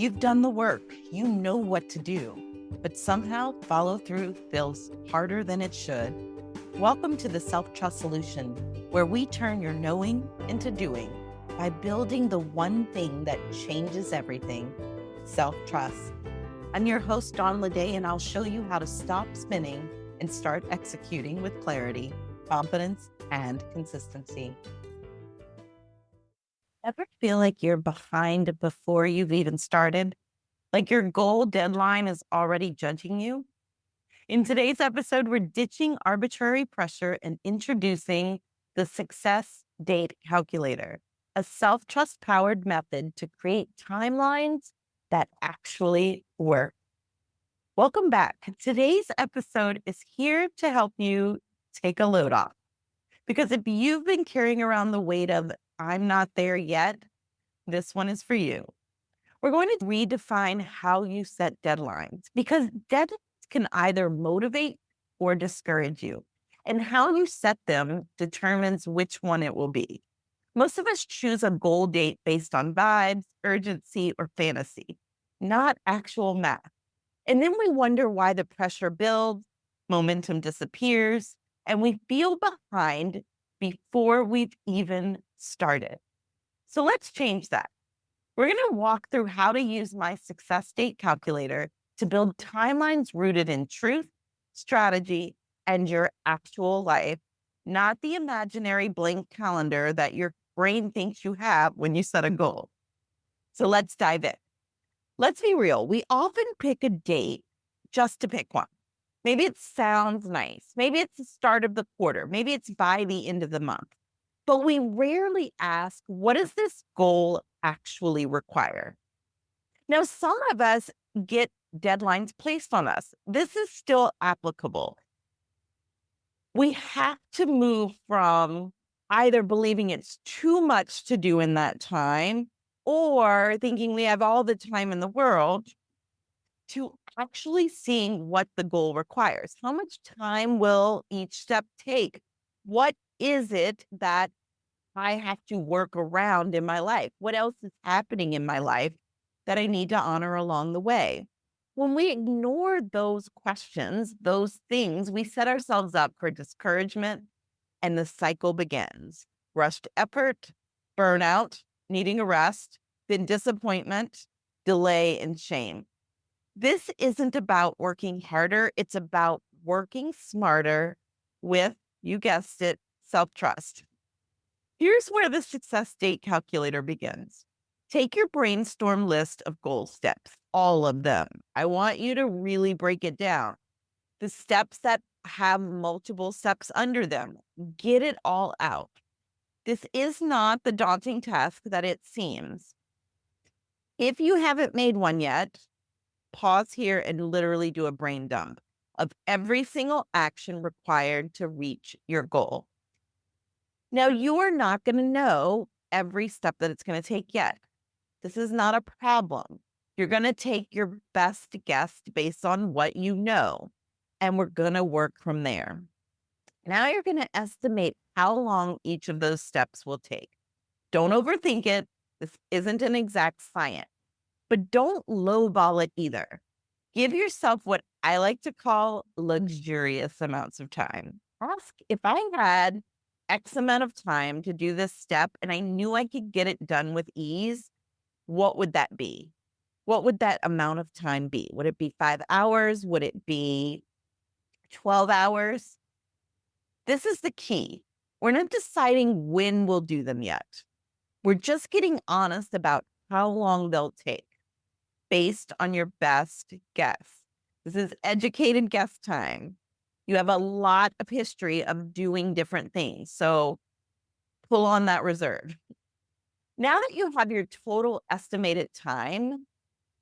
You've done the work, you know what to do, but somehow follow through feels harder than it should. Welcome to the Self-Trust Solution, where we turn your knowing into doing by building the one thing that changes everything, self-trust. I'm your host, Dawn Leday, and I'll show you how to stop spinning and start executing with clarity, confidence, and consistency. Ever feel like you're behind before you've even started? Like your goal deadline is already judging you? In today's episode, we're ditching arbitrary pressure and introducing the Success Date Calculator, a self-trust powered method to create timelines that actually work. Welcome back. Today's episode is here to help you take a load off. Because if you've been carrying around the weight of, I'm not there yet, this one is for you. We're going to redefine how you set deadlines because deadlines can either motivate or discourage you. And how you set them determines which one it will be. Most of us choose a goal date based on vibes, urgency, or fantasy, not actual math. And then we wonder why the pressure builds, momentum disappears, and we feel behind before we've even started. So let's change that. We're going to walk through how to use my Success Date Calculator to build timelines rooted in truth, strategy, and your actual life, not the imaginary blank calendar that your brain thinks you have when you set a goal. So let's dive in. Let's be real. We often pick a date just to pick one. Maybe it sounds nice. Maybe it's the start of the quarter. Maybe it's by the end of the month. But we rarely ask, what does this goal actually require? Now, some of us get deadlines placed on us. This is still applicable. We have to move from either believing it's too much to do in that time or thinking we have all the time in the world to actually seeing what the goal requires. How much time will each step take? What is it that I have to work around in my life? What else is happening in my life that I need to honor along the way? When we ignore those questions, those things, we set ourselves up for discouragement and the cycle begins. Rushed effort, burnout, needing a rest, then disappointment, delay, and shame. This isn't about working harder. It's about working smarter with, you guessed it, self-trust. Here's where the Success Date Calculator begins. Take your brainstorm list of goal steps, all of them. I want you to really break it down. The steps that have multiple steps under them, get it all out. This is not the daunting task that it seems. If you haven't made one yet, pause here and literally do a brain dump of every single action required to reach your goal. Now, you are not going to know every step that it's going to take yet. This is not a problem. You're going to take your best guess based on what you know, and we're going to work from there. Now you're going to estimate how long each of those steps will take. Don't overthink it. This isn't an exact science, but don't lowball it either. Give yourself what I like to call luxurious amounts of time. Ask, if I had X amount of time to do this step and I knew I could get it done with ease, what would that be? What would that amount of time be? Would it be 5 hours? Would it be 12 hours? This is the key. We're not deciding when we'll do them yet. We're just getting honest about how long they'll take based on your best guess. This is educated guess time. You have a lot of history of doing different things, so pull on that reserve. Now that you have your total estimated time,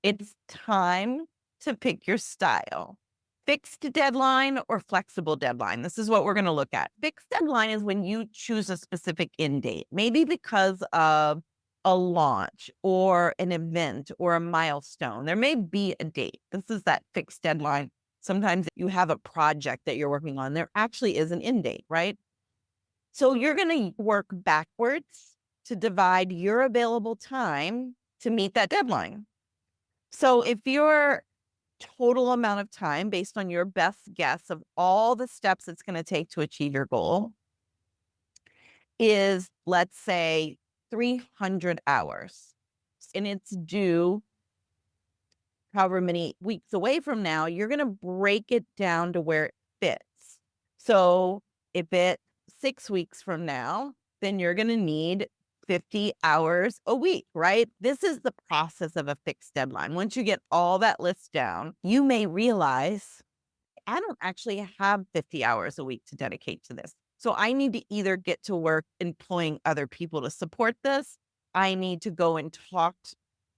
it's time to pick your style. Fixed deadline or flexible deadline. This is what we're going to look at. Fixed deadline is when you choose a specific end date, maybe because of a launch or an event or a milestone. There may be a date. This is that fixed deadline. Sometimes you have a project that you're working on. There actually is an end date, right? So you're going to work backwards to divide your available time to meet that deadline. So if your total amount of time based on your best guess of all the steps it's going to take to achieve your goal is, let's say, 300 hours, and it's due however many weeks away from now, you're going to break it down to where it fits. So if it's 6 weeks from now, then you're going to need 50 hours a week, right? This is the process of a fixed deadline. Once you get all that list down, you may realize I don't actually have 50 hours a week to dedicate to this. So I need to either get to work employing other people to support this. I need to go and talk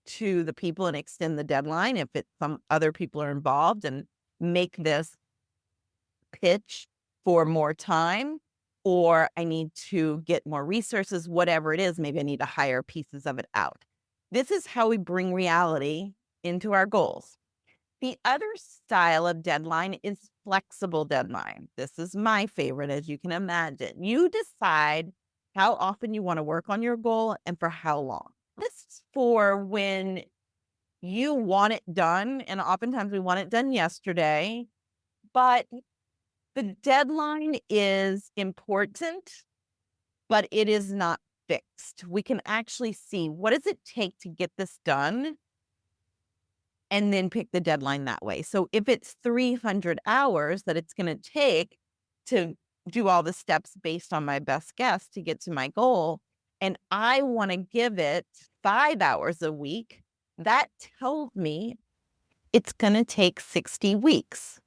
to the people and extend the deadline if it's some other people are involved and make this pitch for more time, or I need to get more resources, whatever it is. Maybe I need to hire pieces of it out. This is how we bring reality into our goals. The other style of deadline is flexible deadline. This is my favorite, as you can imagine. You decide how often you want to work on your goal and for how long. This is for when you want it done, and oftentimes we want it done yesterday, but the deadline is important, but it is not fixed. We can actually see, what does it take to get this done? And then pick the deadline that way. So if it's 300 hours that it's going to take to do all the steps based on my best guess to get to my goal, and I want to give it 5 hours a week, that tells me it's going to take 60 weeks,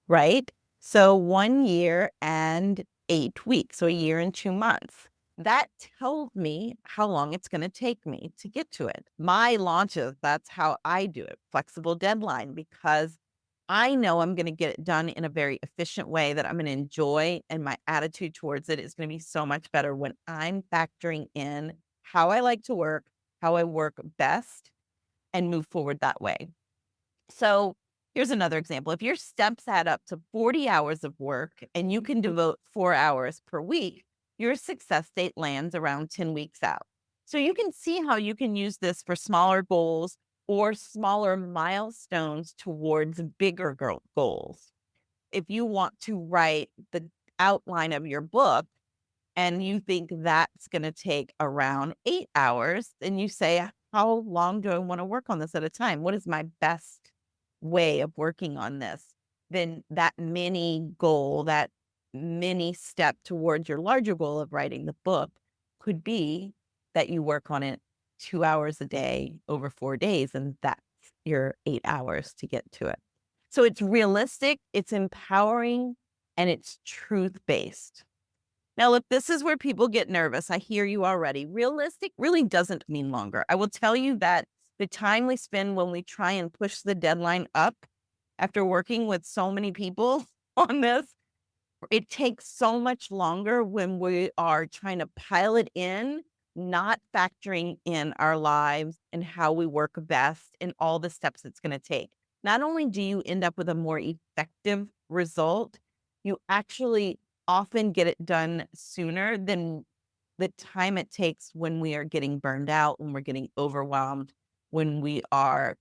right? So 1 year and 8 weeks, so a year and 2 months. That tells me how long it's going to take me to get to it. My launches, that's how I do it, flexible deadline, because I know I'm going to get it done in a very efficient way that I'm going to enjoy, and my attitude towards it is going to be so much better when I'm factoring in how I like to work, how I work best, and move forward that way. So here's another example. If your steps add up to 40 hours of work and you can devote 4 hours per week, your success date lands around 10 weeks out. So you can see how you can use this for smaller goals or smaller milestones towards bigger goals. If you want to write the outline of your book and you think that's going to take around 8 hours, then you say, how long do I want to work on this at a time? What is my best way of working on this? Then that mini goal, that mini step towards your larger goal of writing the book could be that you work on it 2 hours a day over 4 days, and that's your 8 hours to get to it. So it's realistic, it's empowering, and it's truth-based. Now, look, this is where people get nervous. I hear you already. Realistic really doesn't mean longer. I will tell you that the time we spend when we try and push the deadline up after working with so many people on this, it takes so much longer when we are trying to pile it in, not factoring in our lives and how we work best and all the steps it's going to take. Not only do you end up with a more effective result, you actually often get it done sooner than the time it takes when we are getting burned out, when we're getting overwhelmed, when we are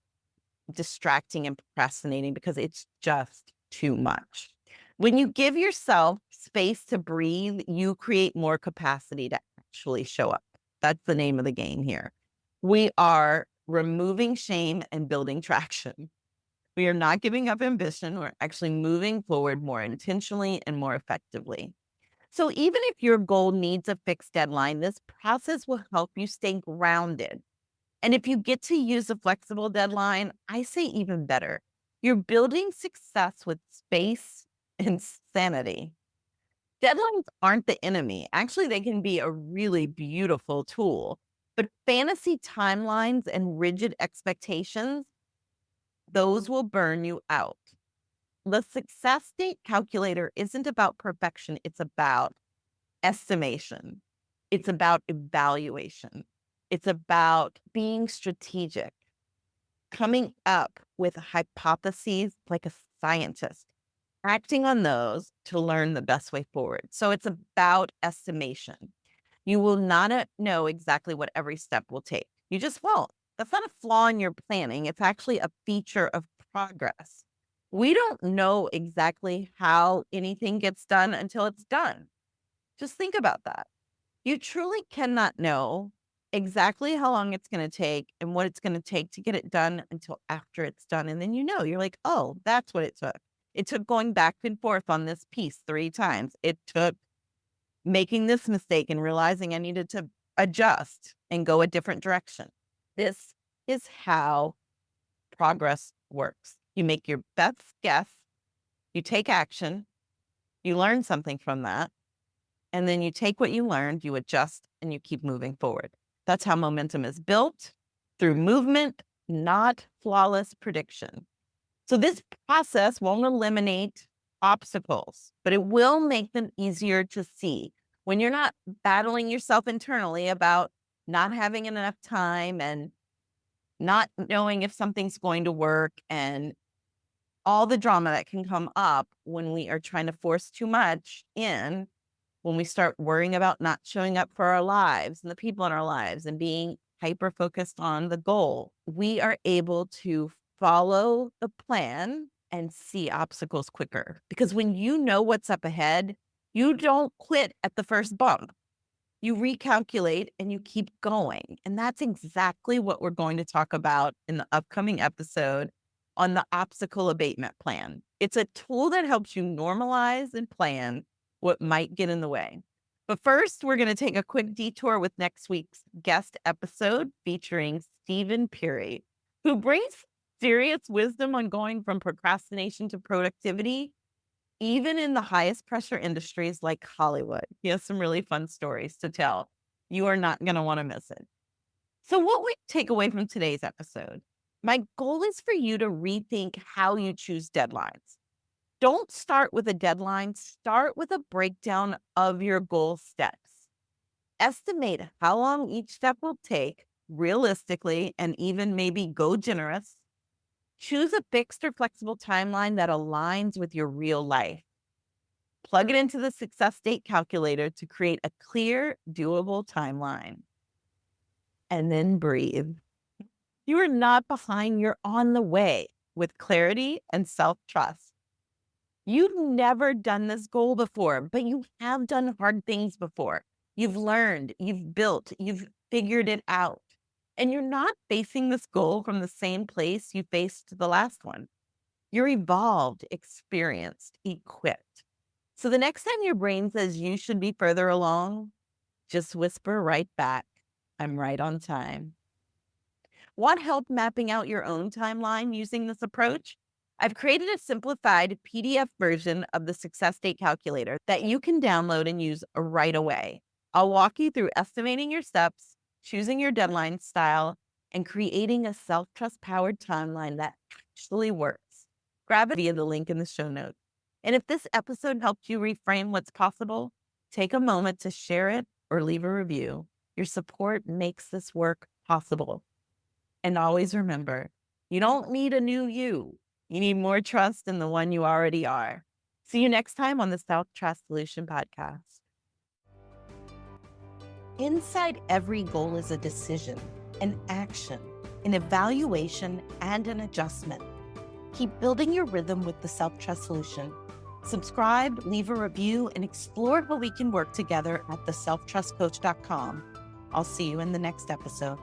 distracting and procrastinating because it's just too much. When you give yourself space to breathe, you create more capacity to actually show up. That's the name of the game here. We are removing shame and building traction. We are not giving up ambition. We're actually moving forward more intentionally and more effectively. So even if your goal needs a fixed deadline, this process will help you stay grounded. And if you get to use a flexible deadline, I say even better. You're building success with space and sanity. Deadlines aren't the enemy. Actually, they can be a really beautiful tool. But fantasy timelines and rigid expectations, those will burn you out. The success date calculator isn't about perfection. It's about estimation. It's about evaluation. It's about being strategic, coming up with hypotheses like a scientist, acting on those to learn the best way forward. So it's about estimation. You will not know exactly what every step will take. You just won't. That's not a flaw in your planning. It's actually a feature of progress. We don't know exactly how anything gets done until it's done. Just think about that. You truly cannot know exactly how long it's going to take and what it's going to take to get it done until after it's done. And then you're like, oh, that's what it took. It took going back and forth on this piece 3 times. It took making this mistake and realizing I needed to adjust and go a different direction. This is how progress works. You make your best guess, you take action, you learn something from that, and then you take what you learned, you adjust, and you keep moving forward. That's how momentum is built, through movement, not flawless prediction. So this process won't eliminate obstacles, but it will make them easier to see. When you're not battling yourself internally about not having enough time and not knowing if something's going to work and all the drama that can come up when we are trying to force too much in, when we start worrying about not showing up for our lives and the people in our lives and being hyper focused on the goal, we are able to follow the plan and see obstacles quicker. Because when you know what's up ahead, you don't quit at the first bump. You recalculate and you keep going. And that's exactly what we're going to talk about in the upcoming episode on the obstacle abatement plan. It's a tool that helps you normalize and plan what might get in the way. But first, we're going to take a quick detour with next week's guest episode featuring Stephen Peary, who brings serious wisdom on going from procrastination to productivity, even in the highest pressure industries like Hollywood. He has some really fun stories to tell. You are not going to want to miss it. So what we take away from today's episode? My goal is for you to rethink how you choose deadlines. Don't start with a deadline. Start with a breakdown of your goal steps. Estimate how long each step will take realistically, and even maybe go generous. Choose a fixed or flexible timeline that aligns with your real life. Plug it into the success date calculator to create a clear, doable timeline. And then breathe. You are not behind, you're on the way with clarity and self-trust. You've never done this goal before, but you have done hard things before. You've learned, you've built, you've figured it out. And you're not facing this goal from the same place you faced the last one. You're evolved, experienced, equipped. So the next time your brain says you should be further along, just whisper right back, I'm right on time. Want help mapping out your own timeline using this approach? I've created a simplified PDF version of the success date calculator that you can download and use right away. I'll walk you through estimating your steps, choosing your deadline style, and creating a self-trust powered timeline that actually works. Grab it via the link in the show notes. And if this episode helped you reframe what's possible, take a moment to share it or leave a review. Your support makes this work possible. And always remember, you don't need a new you. You need more trust in the one you already are. See you next time on the Self-Trust Solution Podcast. Inside every goal is a decision, an action, an evaluation, and an adjustment. Keep building your rhythm with the Self-Trust Solution. Subscribe, leave a review, and explore how we can work together at theselftrustcoach.com. I'll see you in the next episode.